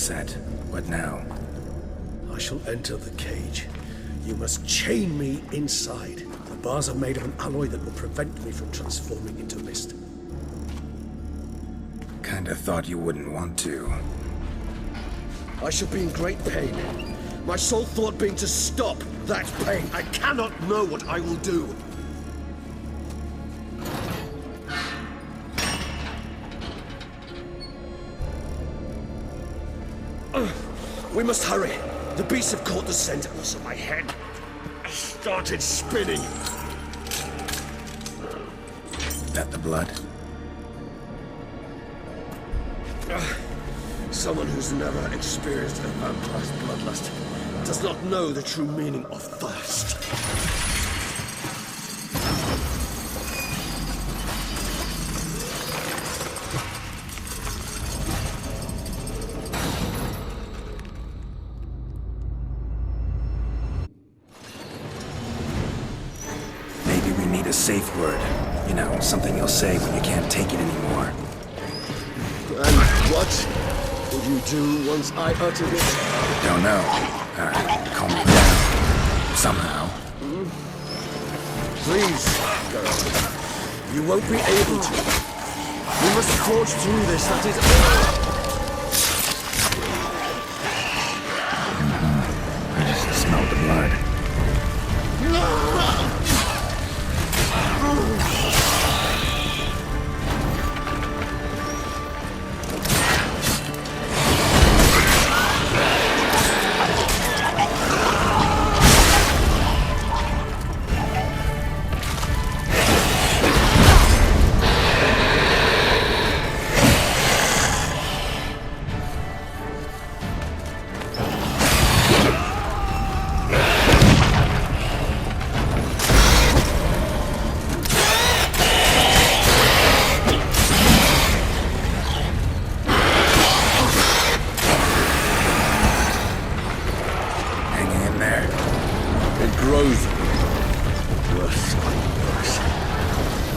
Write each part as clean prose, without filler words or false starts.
set. What now? I shall enter the cage. You must chain me inside. The bars are made of an alloy that will prevent me from transforming into mist. Kinda thought you wouldn't want to. I shall be in great pain. My sole thought being to stop that pain. I cannot know what I will do. We must hurry. The beasts have caught the scent, and also my head started spinning. That the blood? Someone who's never experienced a vampire's bloodlust does not know the true meaning of thirst. Maybe we need a safe word. You know, something you'll say when you can't take it anymore. And what would you do once I uttered it? Don't know. Calm me down. Somehow. Please, Geralt. You won't be able to. We must forge through this, that is all. I just smelled the blood.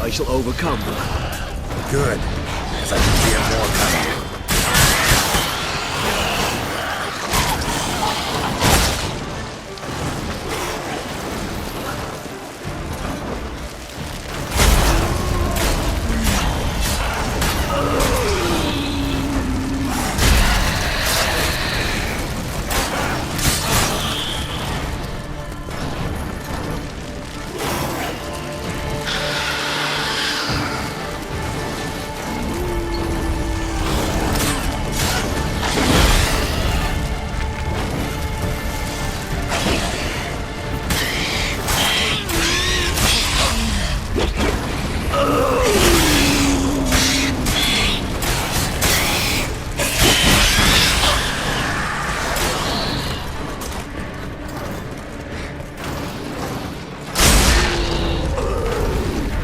I shall overcome. Good, because I can feel more coming.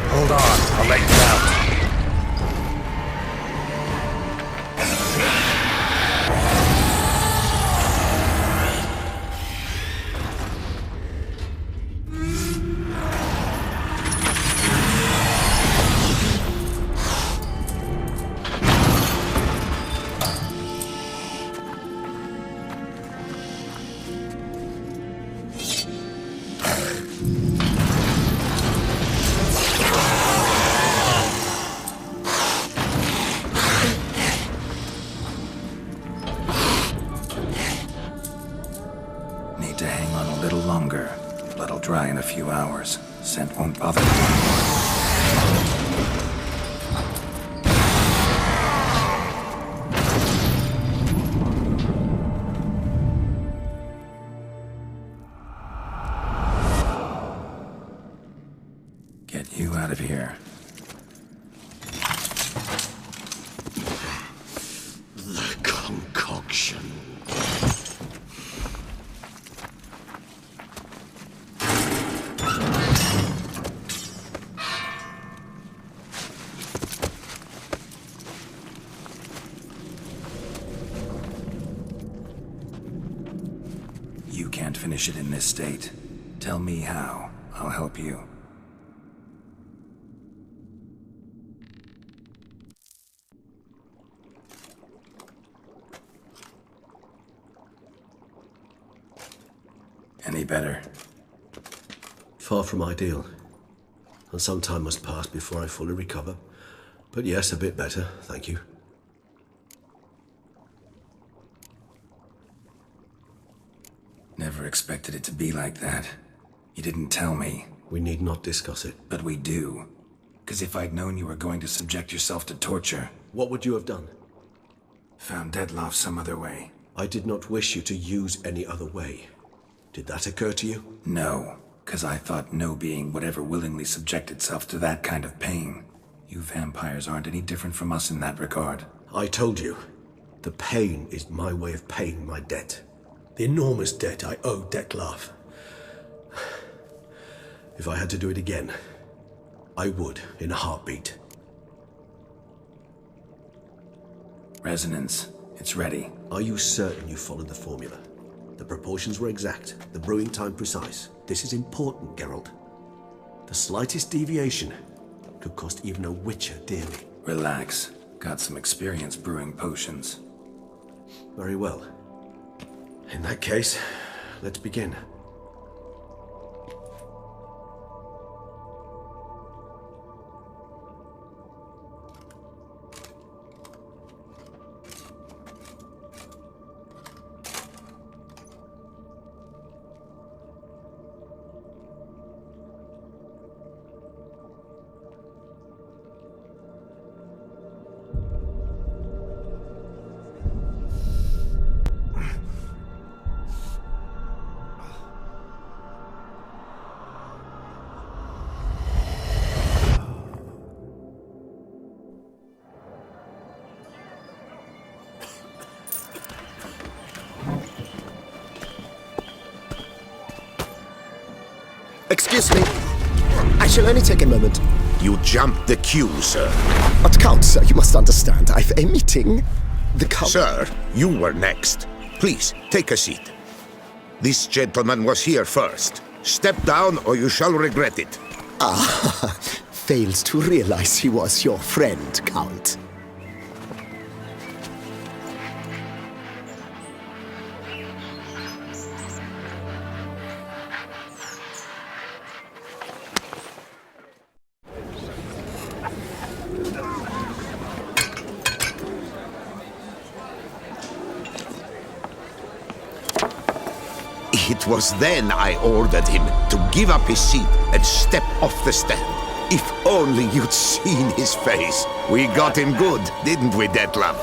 Hold on, I'll let you out. Need to hang on a little longer. Blood'll dry in a few hours. Scent won't bother me anymore. Get you out of here. The concoction. You can't finish it in this state. Tell me how. I'll help you. Any better? Far from ideal. And some time must pass before I fully recover. But yes, a bit better, thank you. Never expected it to be like that. You didn't tell me. We need not discuss it. But we do. Because if I'd known you were going to subject yourself to torture... What would you have done? Found Dettlaff some other way. I did not wish you to use any other way. Did that occur to you? No, because I thought no being would ever willingly subject itself to that kind of pain. You vampires aren't any different from us in that regard. I told you. The pain is my way of paying my debt. The enormous debt I owe Dettlaff. If I had to do it again, I would, in a heartbeat. Resonance. It's ready. Are you certain you followed the formula? The proportions were exact, the brewing time precise. This is important, Geralt. The slightest deviation could cost even a witcher dearly. Relax. Got some experience brewing potions. Very well. In that case, let's begin. Excuse me. I shall only take a moment. You jumped the queue, sir. But Count, sir, you must understand. I've a meeting. The Count... Sir, you were next. Please, take a seat. This gentleman was here first. Step down or you shall regret it. Ah, fails to realize he was your friend, Count. It was then I ordered him to give up his seat and step off the stand. If only you'd seen his face. We got him good, didn't we, Dettlaff?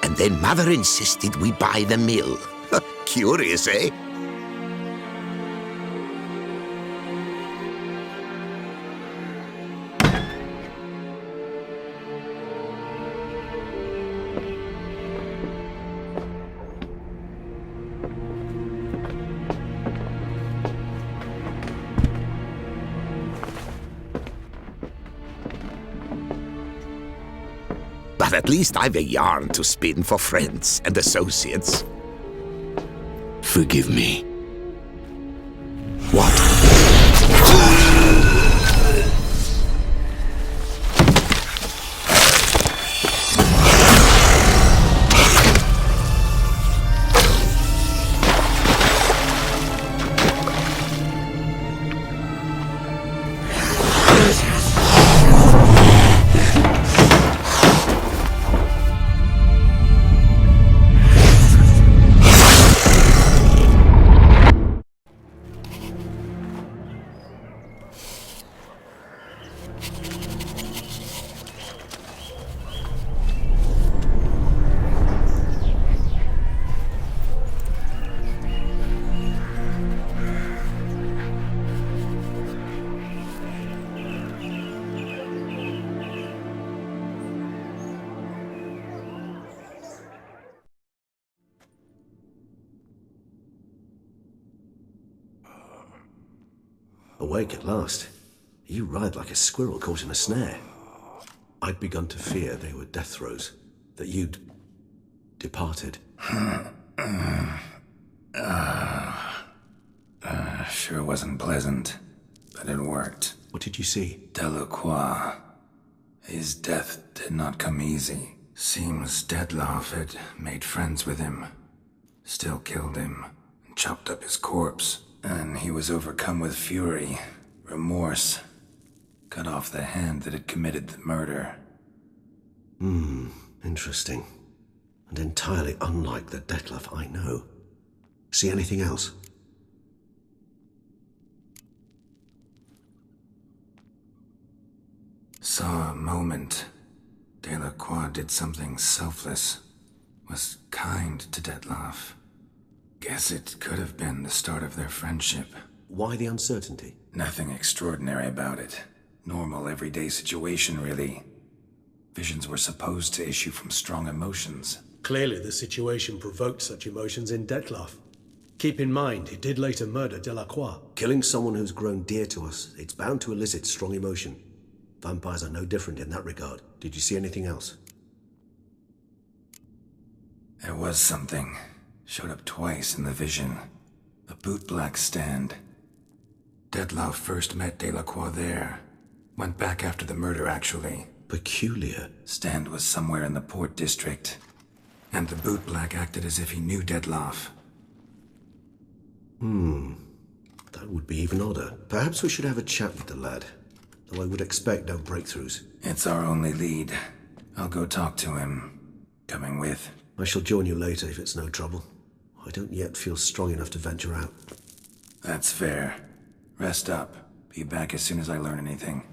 And then Mother insisted we buy the mill. Curious, eh? But at least I've a yarn to spin for friends and associates. Forgive me. What? Awake at last. You ride like a squirrel caught in a snare. I'd begun to fear they were death throes, that you'd departed. Sure wasn't pleasant. but it worked. What did you see? Delacroix. His death did not come easy. Seems Dettlaff had made friends with him, still killed him, and chopped up his corpse. And he was overcome with fury, remorse, cut off the hand that had committed the murder. Interesting. And entirely unlike the Dettlaff I know. See anything else? Saw a moment. Delacroix did something selfless. Was kind to Dettlaff. Guess it could have been the start of their friendship. Why the uncertainty? Nothing extraordinary about it. Normal, everyday situation, really. Visions were supposed to issue from strong emotions. Clearly the situation provoked such emotions in Dettlaff. Keep in mind, he did later murder Delacroix. Killing someone who's grown dear to us, it's bound to elicit strong emotion. Vampires are no different in that regard. Did you see anything else? There was something. Showed up twice in the vision. A bootblack stand. Dettlaff first met Delacroix there. Went back after the murder, actually. Peculiar. Stand was somewhere in the Port District. And the bootblack acted as if he knew Dettlaff. That would be even odder. Perhaps we should have a chat with the lad. Though I would expect no breakthroughs. It's our only lead. I'll go talk to him. Coming with? I shall join you later if it's no trouble. I don't yet feel strong enough to venture out. That's fair. Rest up. Be back as soon as I learn anything.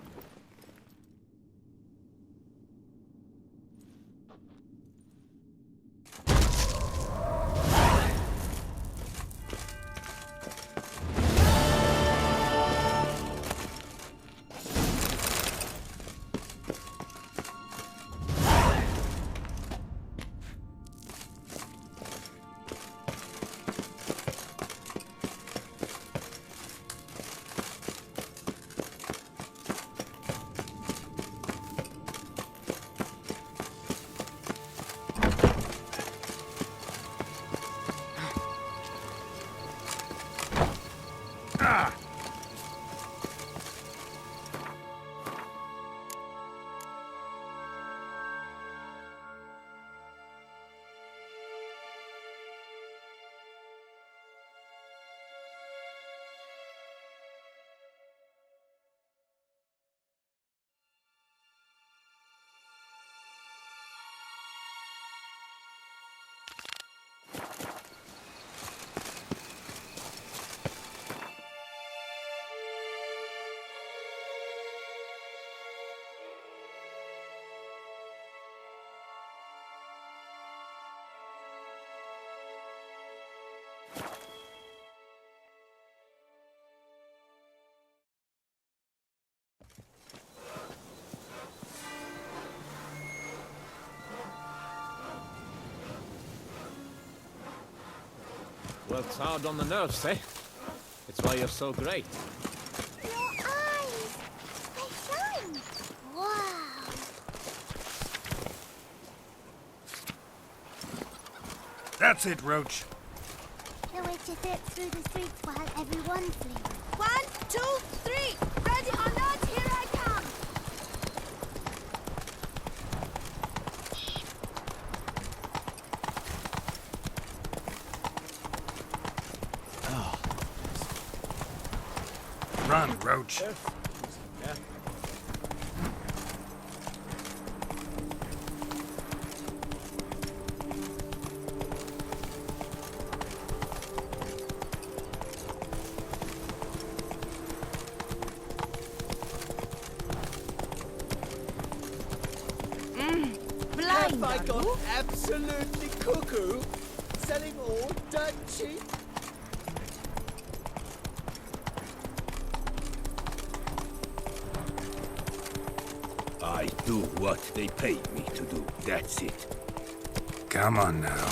Works hard on the nerves, eh? It's why you're so great. Your eyes! They shine! Wow! That's it, Roach. The way to zip through the streets while everyone's sleeping. 1, 2, 3! Ready or not, here I come! Run, Roach. Yeah. Blind, Have I are gone you? absolutely cuckoo? Selling all dirt cheap? I do what they paid me to do. That's it. Come on now.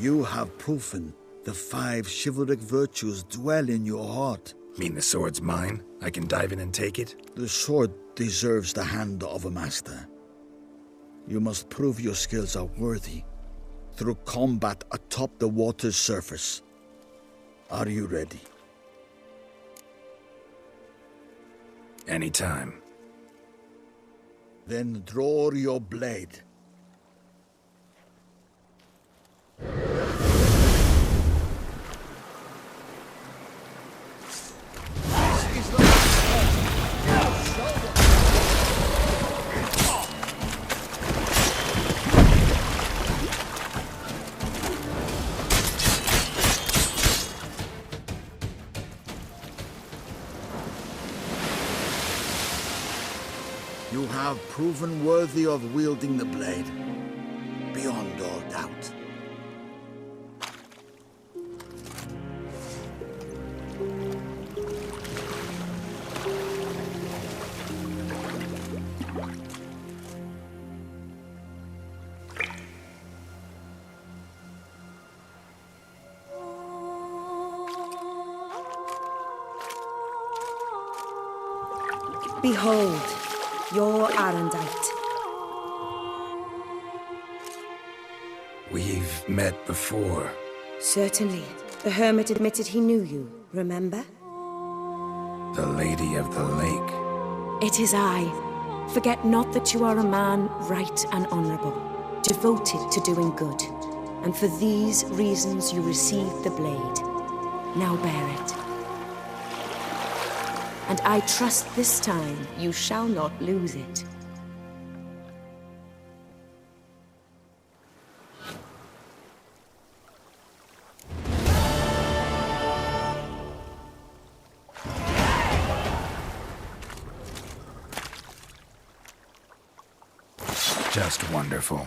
You have proven the 5 chivalric virtues dwell in your heart. Mean the sword's mine? I can dive in and take it? The sword deserves the hand of a master. You must prove your skills are worthy through combat atop the water's surface. Are you ready? Anytime. Then draw your blade. You have proven worthy of wielding the blade, beyond all doubt. Behold, your Arendite. We've met before. Certainly. The hermit admitted he knew you, remember? The Lady of the Lake. It is I. Forget not that you are a man right and honorable, devoted to doing good. And for these reasons you received the blade. Now bear it. And I trust this time you shall not lose it. Just wonderful.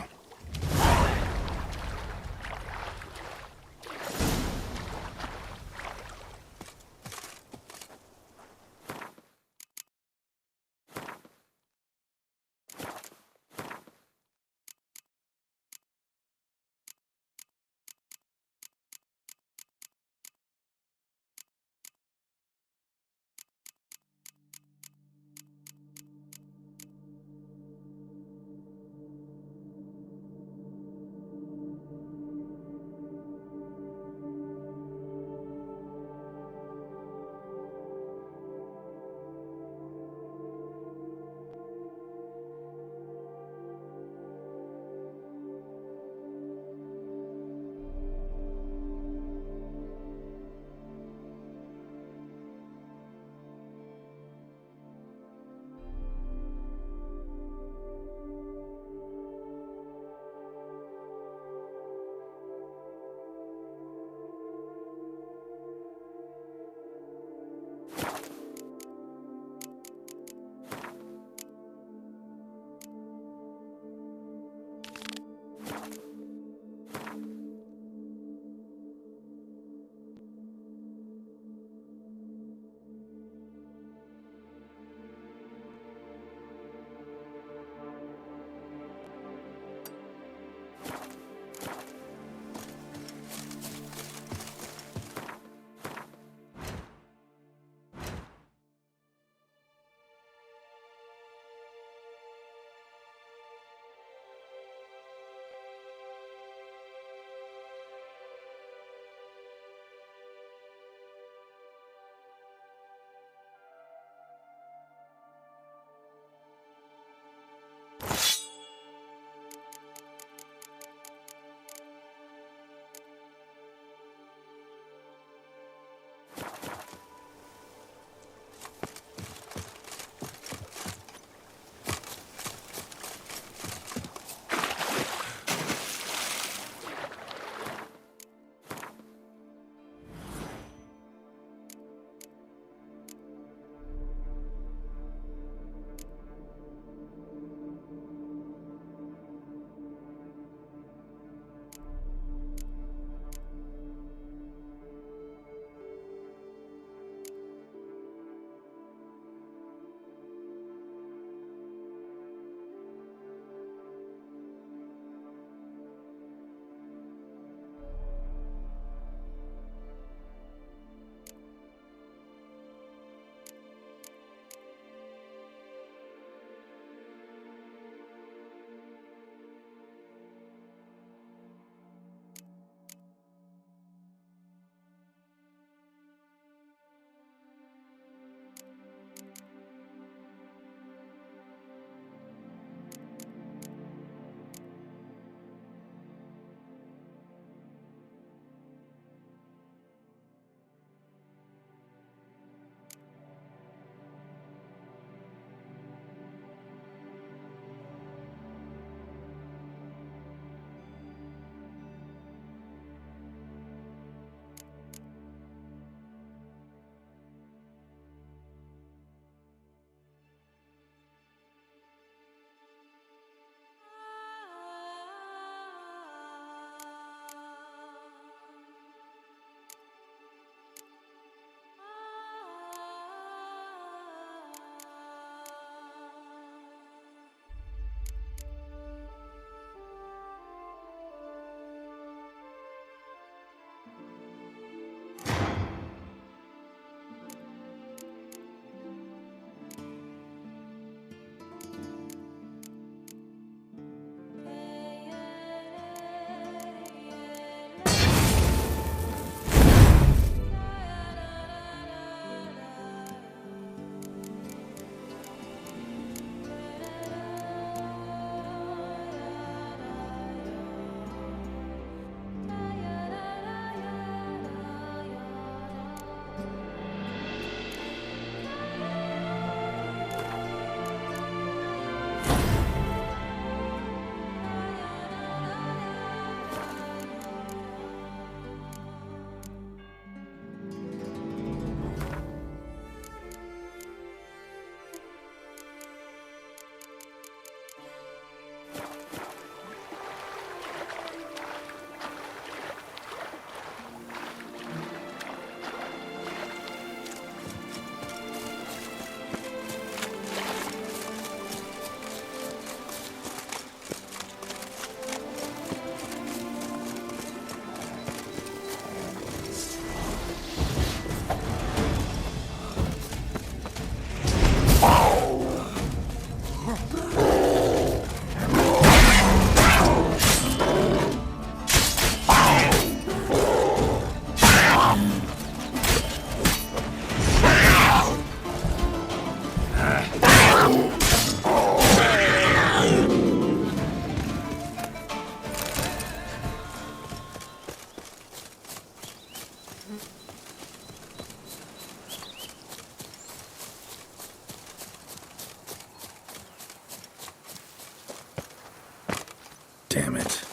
damn it.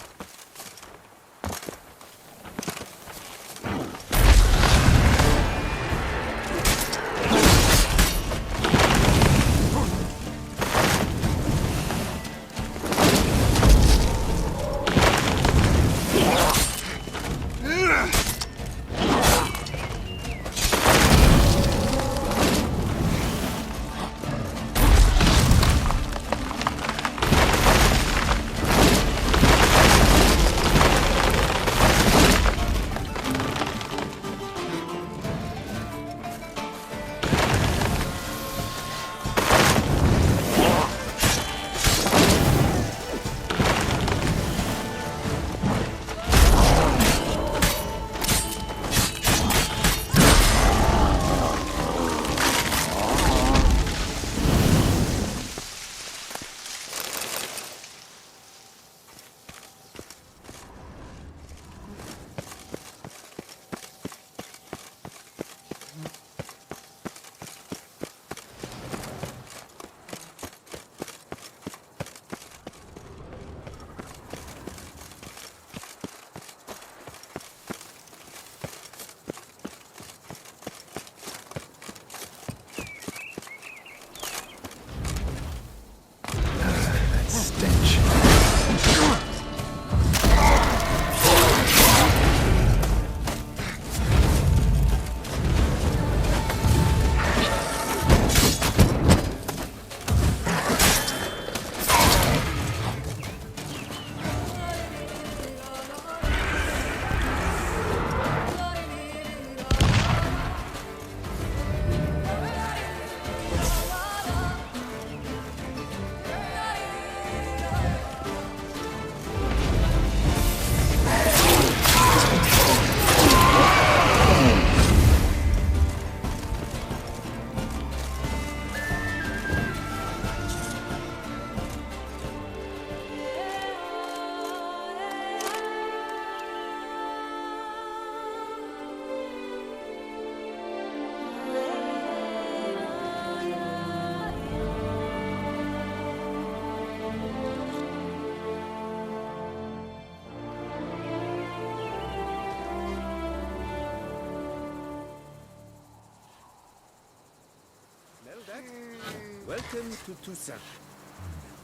Welcome to Toussaint.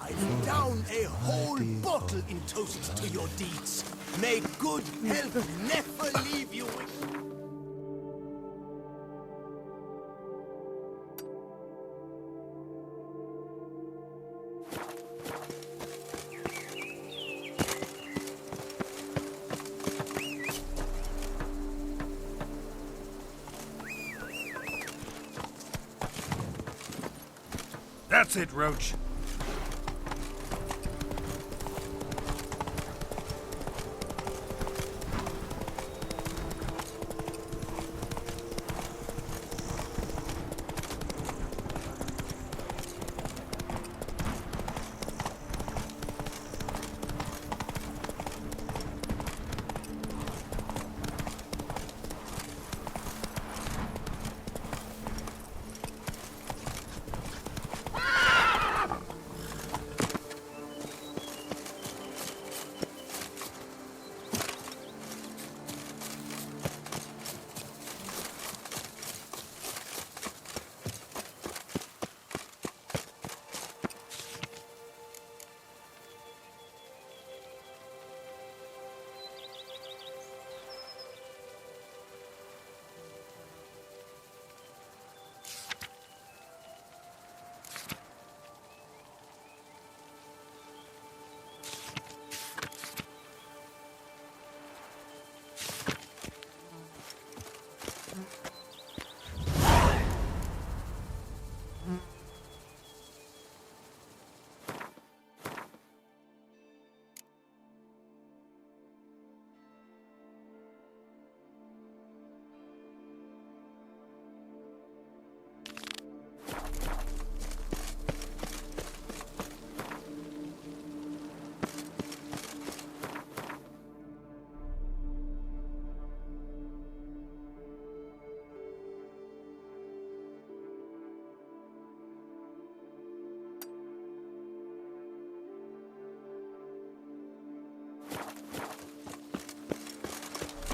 I've down a whole bottle in toast to your deeds. May good health never leave you. That's it, Roach.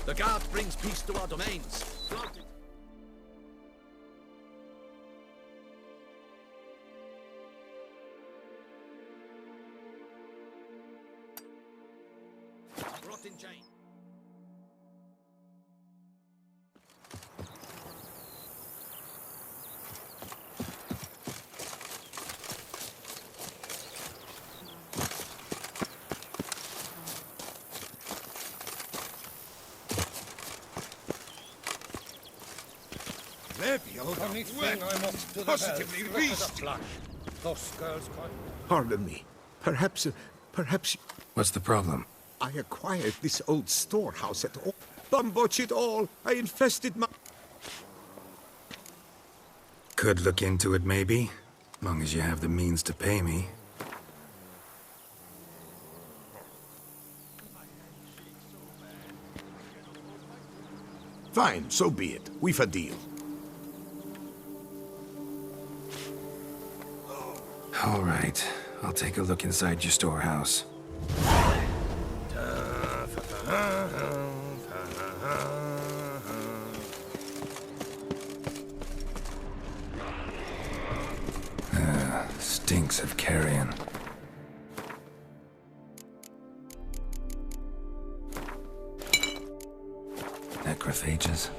The guard brings peace to our domains. Brought in chain. Only thing I'm off to positively beast. Those girls quite... Pardon me. Perhaps... What's the problem? I acquired this old storehouse at all. Bambotch it all. I infested my... Could look into it, maybe. Long as you have the means to pay me. Fine, so be it. We've a deal. All right. I'll take a look inside your storehouse. Stinks of carrion. Necrophages.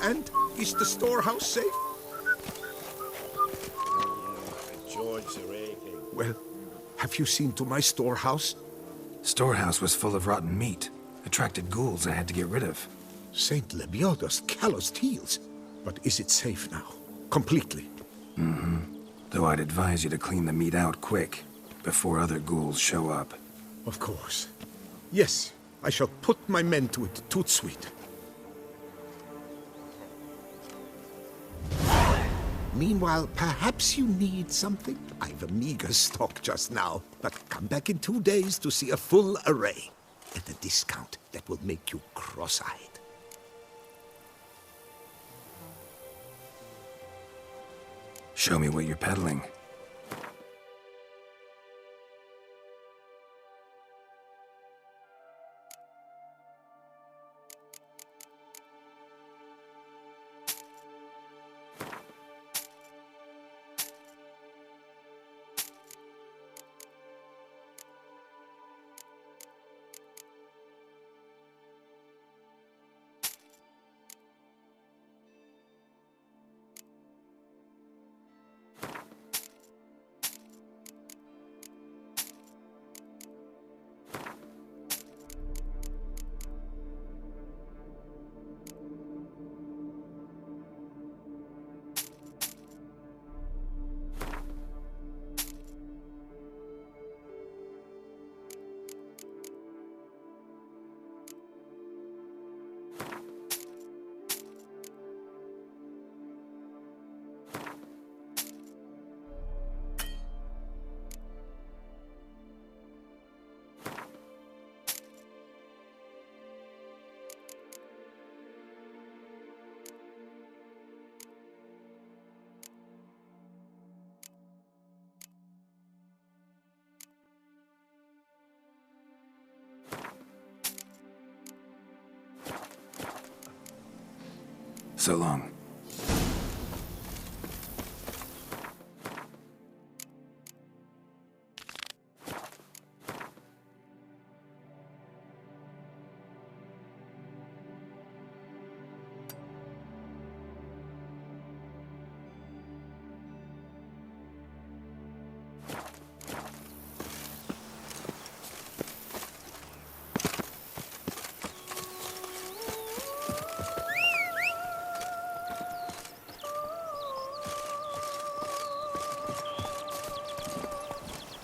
And is the storehouse safe? George's raking. Well, have you seen to my storehouse? Storehouse was full of rotten meat. Attracted ghouls I had to get rid of. Saint Lebioda's calloused heels. But is it safe now? Completely? Mm-hmm. Though I'd advise you to clean the meat out quick, before other ghouls show up. Of course. Yes, I shall put my men to it, tout sweet. Meanwhile, perhaps you need something? I've a meager stock just now, but come back in 2 days to see a full array. At a discount that will make you cross-eyed. Show me what you're peddling. So long.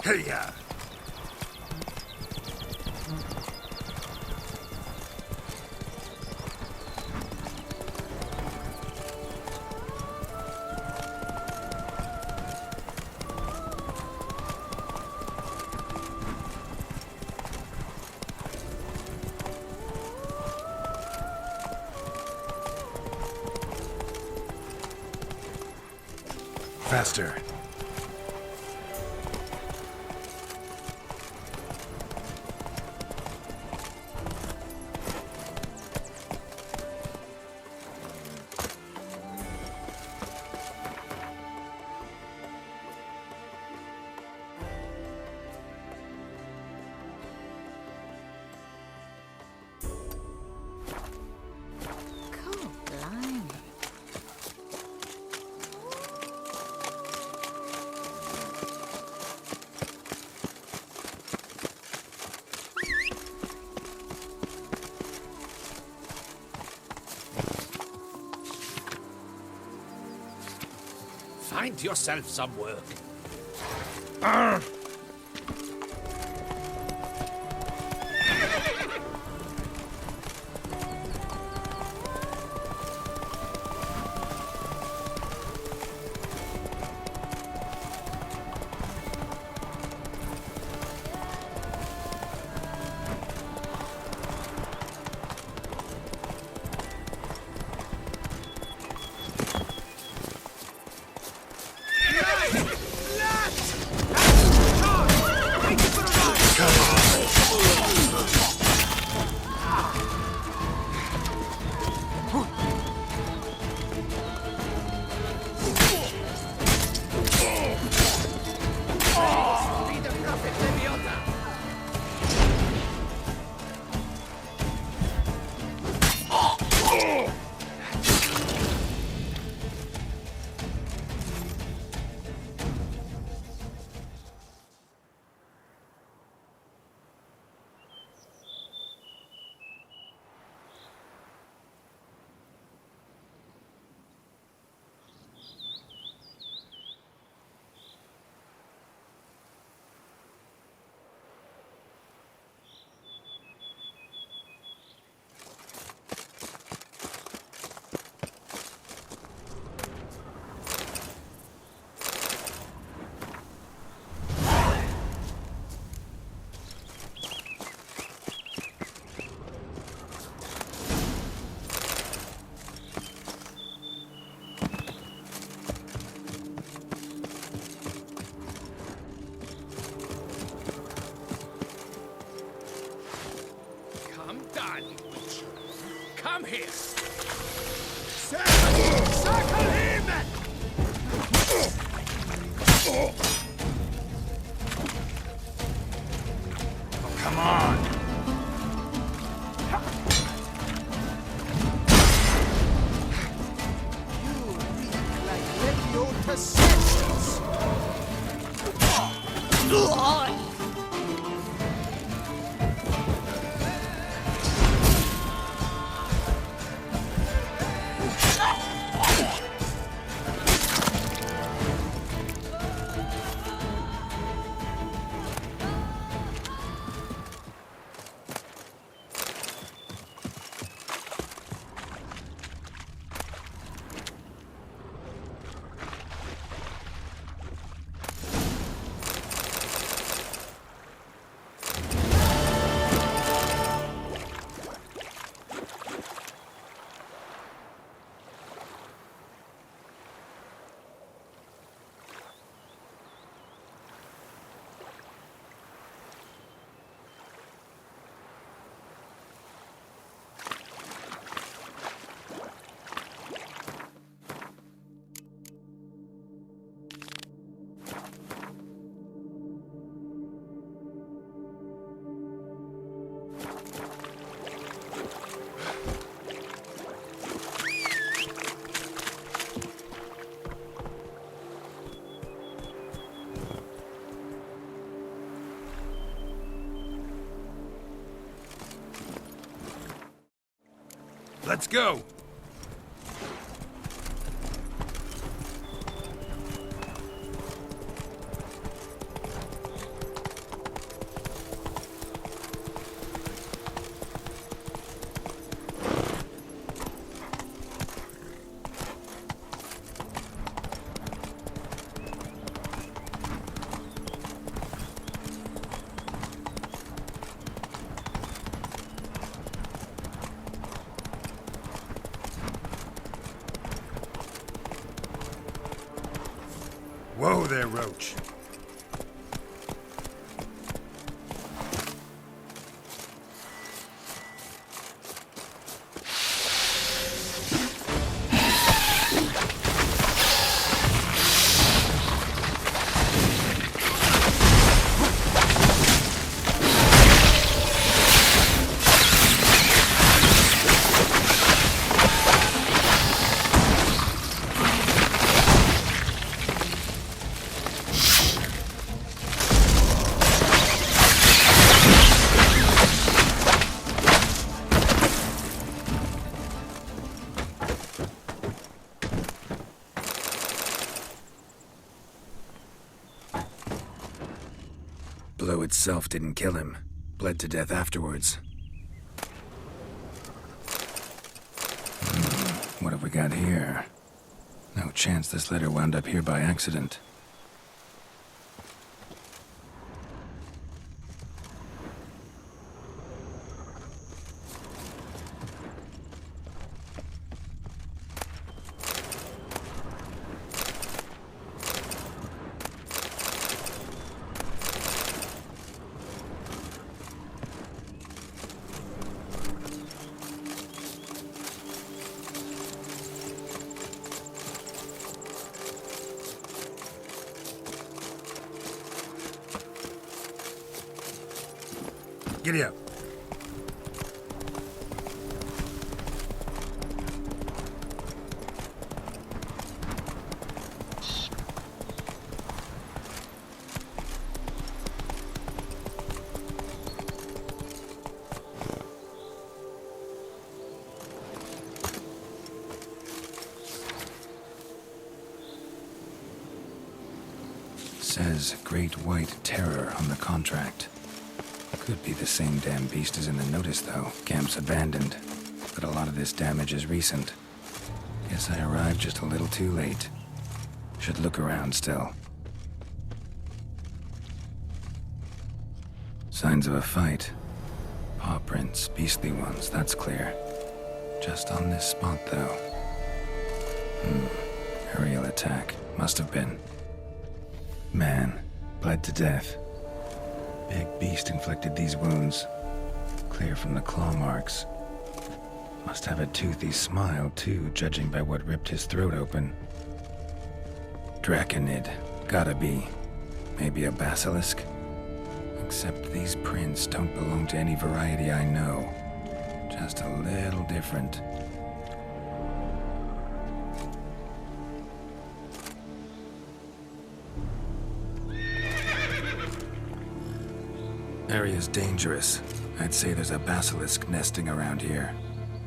Hey-ya! Faster. Find yourself some work. Come here! Circle him! Oh, come on! You reek like Leviosa Sessions! Let's go! Whoa there, Roach. Blow itself didn't kill him. Bled to death afterwards. What have we got here? No chance this letter wound up here by accident. Giddy up. Says Great White Terror on the contract. Could be the same damn beast as in the notice, though. Camp's abandoned, but a lot of this damage is recent. Guess I arrived just a little too late. Should look around still. Signs of a fight. Paw prints, beastly ones, that's clear. Just on this spot, though. Aerial attack. Must have been. Man, bled to death. Big beast inflicted these wounds. Clear from the claw marks. Must have a toothy smile, too, judging by what ripped his throat open. Draconid. Gotta be. Maybe a basilisk? Except these prints don't belong to any variety I know. Just a little different. Area's dangerous. I'd say there's a basilisk nesting around here.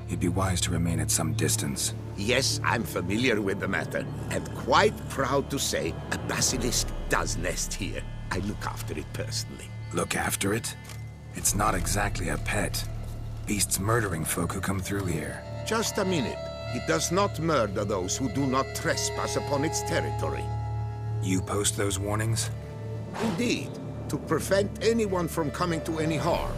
You'd be wise to remain at some distance. Yes, I'm familiar with the matter, and quite proud to say a basilisk does nest here. I look after it personally. Look after it? It's not exactly a pet. Beast's murdering folk who come through here. Just a minute. It does not murder those who do not trespass upon its territory. You post those warnings? Indeed. To prevent anyone from coming to any harm.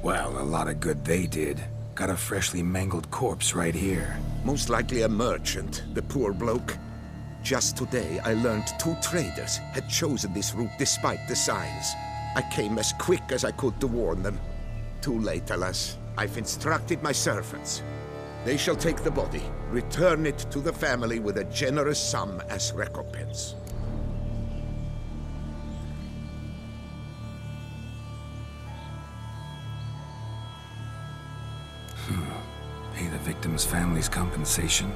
Well, a lot of good they did. Got a freshly mangled corpse right here. Most likely a merchant, the poor bloke. Just today, I learned 2 traders had chosen this route despite the signs. I came as quick as I could to warn them. Too late, alas. I've instructed my servants. They shall take the body, return it to the family with a generous sum as recompense. Pay the victim's family's compensation?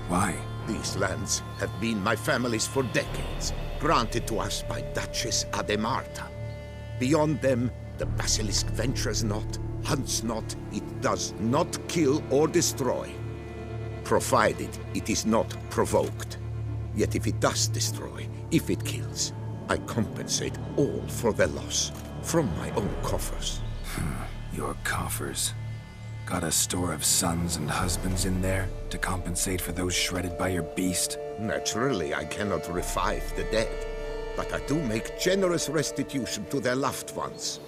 Why? These lands have been my family's for decades, granted to us by Duchess Ademarta. Beyond them, the basilisk ventures not, hunts not, it does not kill or destroy, provided it is not provoked. Yet if it does destroy, if it kills, I compensate all for the loss, from my own coffers. Your coffers. Got a store of sons and husbands in there to compensate for those shredded by your beast? Naturally, I cannot revive the dead, but I do make generous restitution to their loved ones.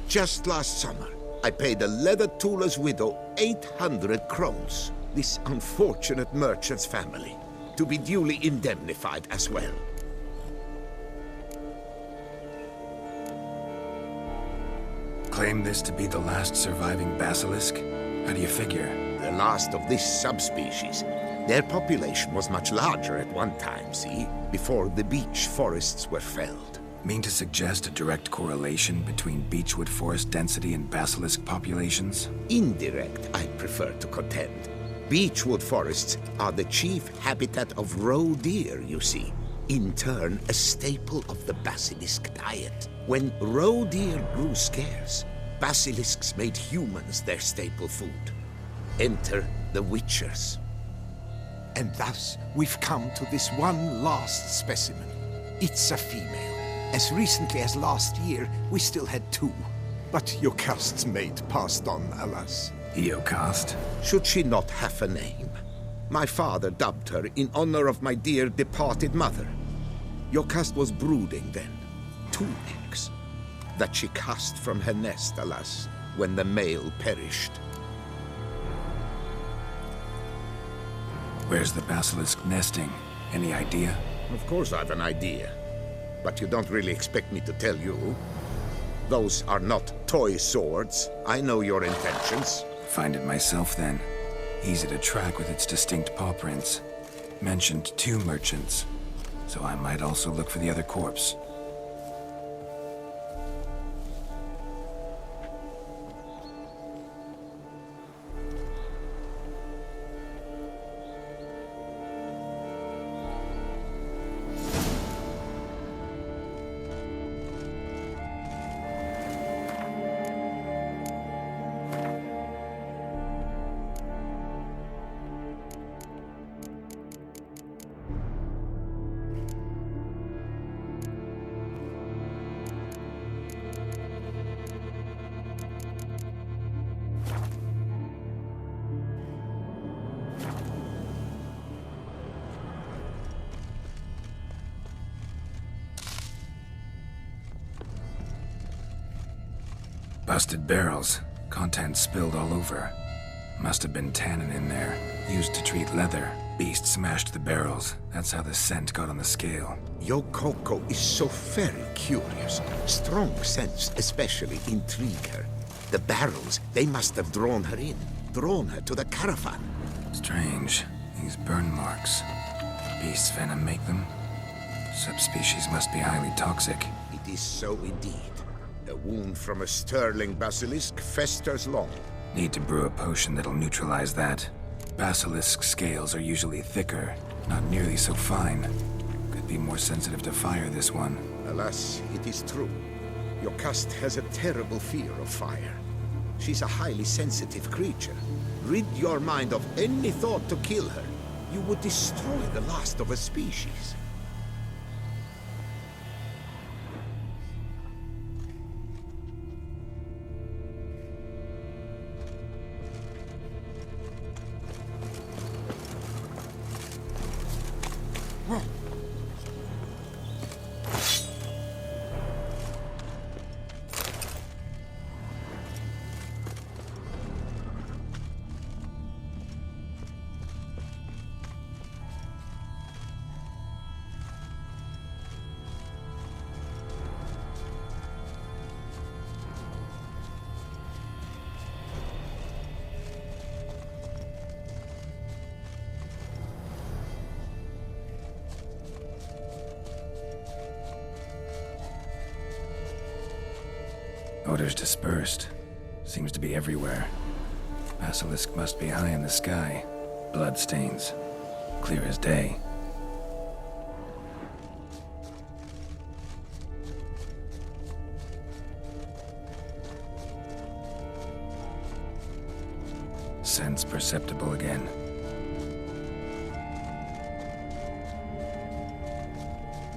Just last summer, I paid a leather tooler's widow 800 crowns, this unfortunate merchant's family, to be duly indemnified as well. Claim this to be the last surviving basilisk? How do you figure? The last of this subspecies. Their population was much larger at one time, see? Before the beech forests were felled. Mean to suggest a direct correlation between beechwood forest density and basilisk populations? Indirect, I prefer to contend. Beechwood forests are the chief habitat of roe deer, you see. In turn, a staple of the basilisk diet. When roe deer grew scarce, basilisks made humans their staple food. Enter the witchers. And thus, we've come to this one last specimen. It's a female. As recently as last year, we still had 2. But Jocast's mate passed on, alas. Jocast? Should she not have a name? My father dubbed her in honor of my dear departed mother. Jocast was brooding then. 2 eggs. That she cast from her nest, alas, when the male perished. Where's the basilisk nesting? Any idea? Of course I've an idea. But you don't really expect me to tell you. Those are not toy swords. I know your intentions. Find it myself, then. Easy to track with its distinct paw prints. Mentioned 2 merchants, so I might also look for the other corpse. Busted barrels. Contents spilled all over. Must have been tannin in there. Used to treat leather. Beast smashed the barrels. That's how the scent got on the scale. Yokoko is so very curious. Strong scents especially intrigue her. The barrels, they must have drawn her in. Drawn her to the caravan. Strange. These burn marks. Beast's venom make them? Subspecies must be highly toxic. It is so indeed. A wound from a sterling basilisk festers long. Need to brew a potion that'll neutralize that. Basilisk scales are usually thicker, not nearly so fine. Could be more sensitive to fire, this one. Alas, it is true. Jocast has a terrible fear of fire. She's a highly sensitive creature. Rid your mind of any thought to kill her. You would destroy the last of a species. Odors dispersed. Seems to be everywhere. Basilisk must be high in the sky. Bloodstains. Clear as day. sense perceptible again.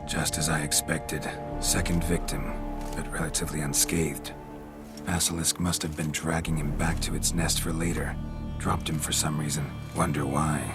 Just as I expected, second victim, but relatively unscathed. Basilisk must have been dragging him back to its nest for later. Dropped him for some reason. Wonder why.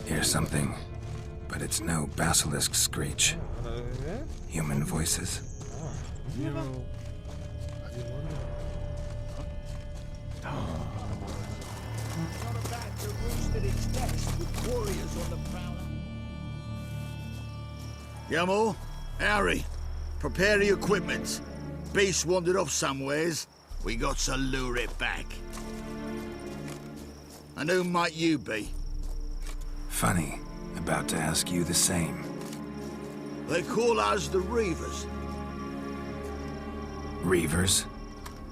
Hear something, but it's no basilisk screech. Human voices. Yamo, Harry, prepare the equipment. Beast wandered off somewheres. We got to lure it back. And who might you be? Funny. About to ask you the same. They call us the Reavers. Reavers?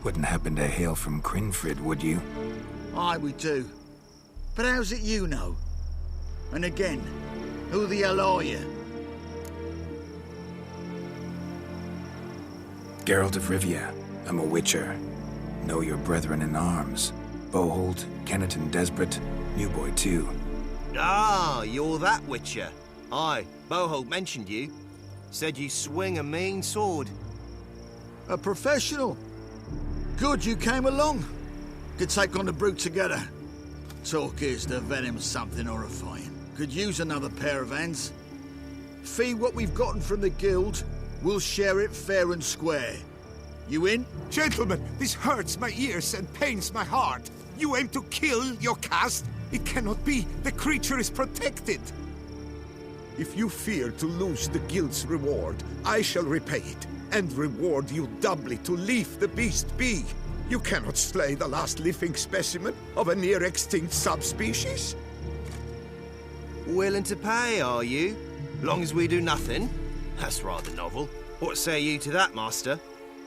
Wouldn't happen to hail from Crinfrid, would you? Aye, we do. But how's it you know? And again, who the hell are you? Geralt of Rivia. I'm a Witcher. Know your brethren in arms. Bohold, Kennet and Desperate, New Boy too. Ah, you're that Witcher. Aye, Bohold mentioned you. Said you swing a mean sword. A professional. Good you came along. Could take on the brute together. Talk is the venom's something horrifying. Could use another pair of hands. Fee what we've gotten from the guild. We'll share it fair and square. You in? Gentlemen, this hurts my ears and pains my heart. You aim to kill your caste? It cannot be. The creature is protected. If you fear to lose the guild's reward, I shall repay it, and reward you doubly to leave the beast be. You cannot slay the last living specimen of a near-extinct subspecies. Willing to pay, are you? Long as we do nothing? That's rather novel. What say you to that, master?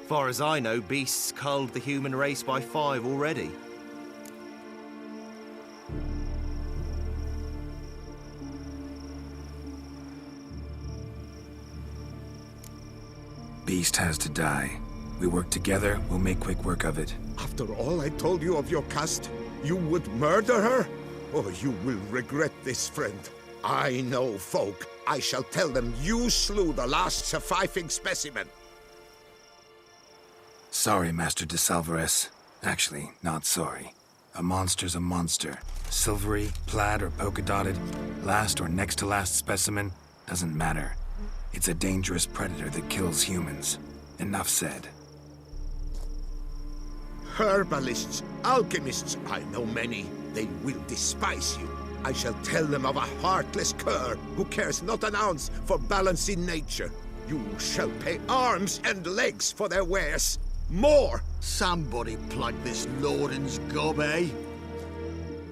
Far as I know, beasts culled the human race by 5 already. Beast has to die. We work together, we'll make quick work of it. After all I told you of your caste, you would murder her? Oh, you will regret this, friend. I know folk. I shall tell them you slew the last surviving specimen. Sorry, Master de Salvarez. Actually, not sorry. A monster's a monster. Silvery, plaid, or polka-dotted, last or next to last specimen, doesn't matter. It's a dangerous predator that kills humans. Enough said. Herbalists, alchemists, I know many. They will despise you. I shall tell them of a heartless cur who cares not an ounce for balance in nature. You shall pay arms and legs for their wares. More! Somebody plug this Lorden's gob, eh?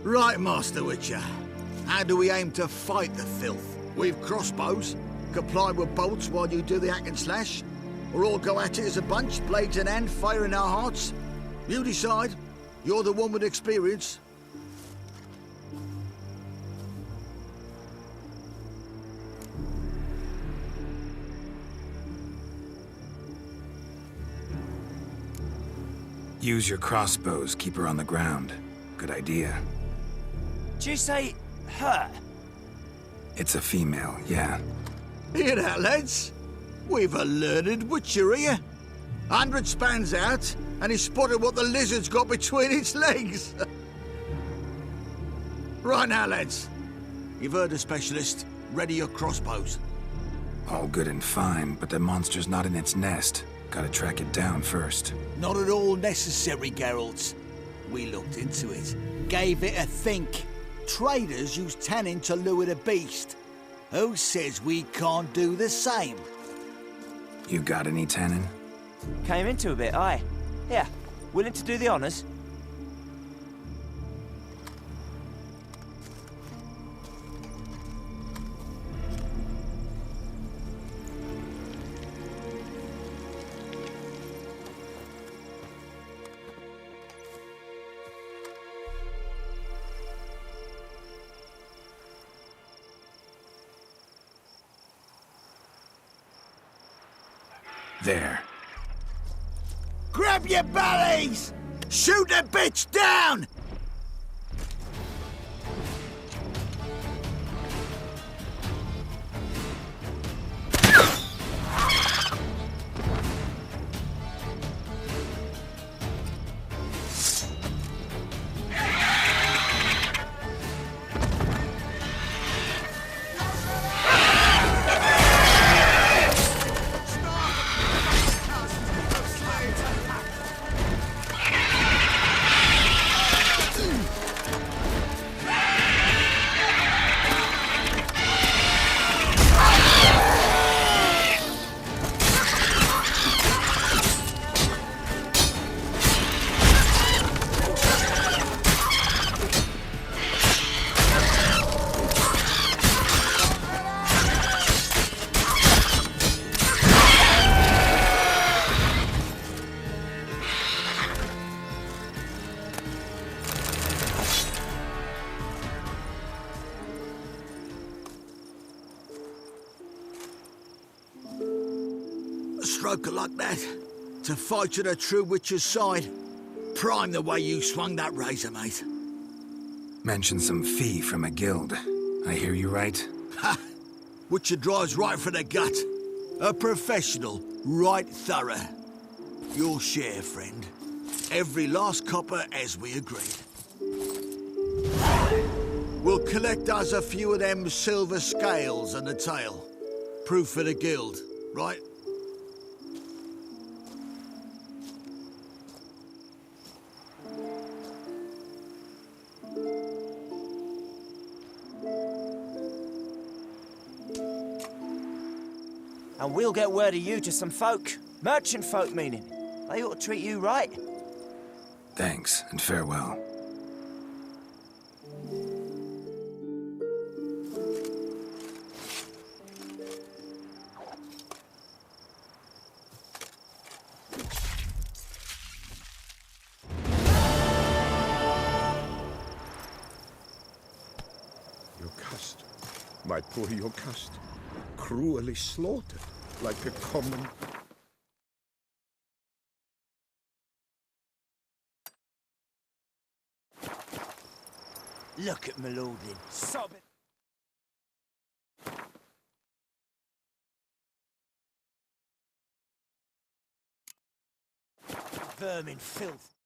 Right, Master Witcher. How do we aim to fight the filth? We've crossbows. Comply with bolts while you do the hack and slash? Or all go at it as a bunch, blades in hand, fire in our hearts? You decide. You're the one with experience. Use your crossbows, keep her on the ground. Good idea. Did you say her? It's a female, yeah. Hear that, lads? We've a learned Witcher here. 100 spans out, and he spotted what the lizard's got between its legs. Right now, lads. You've heard the specialist. Ready your crossbows. All good and fine, but the monster's not in its nest. Gotta track it down first. Not at all necessary, Geralt. We looked into it. Gave it a think. Traders use tannin to lure the beast. Who says we can't do the same? You got any tannin? Came into a bit, aye. Yeah, willing to do the honours? There. Grab your bellies! Shoot the bitch down! A stroke like that, to fight at a true witcher's side. Prime the way you swung that razor, mate. Mentioned some fee from a guild. I hear you right? Ha! Witcher drives right for the gut. A professional, right thorough. Your share, friend. Every last copper as we agreed. We'll collect us a few of them silver scales and a tail. Proof for the guild, right? And we'll get word of you to some folk. Merchant folk, meaning. They ought to treat you right. Thanks, and farewell. Jocasta, my poor Jocasta, cruelly slaughtered like a common... Look at Malordin, sobbing. Vermin filth.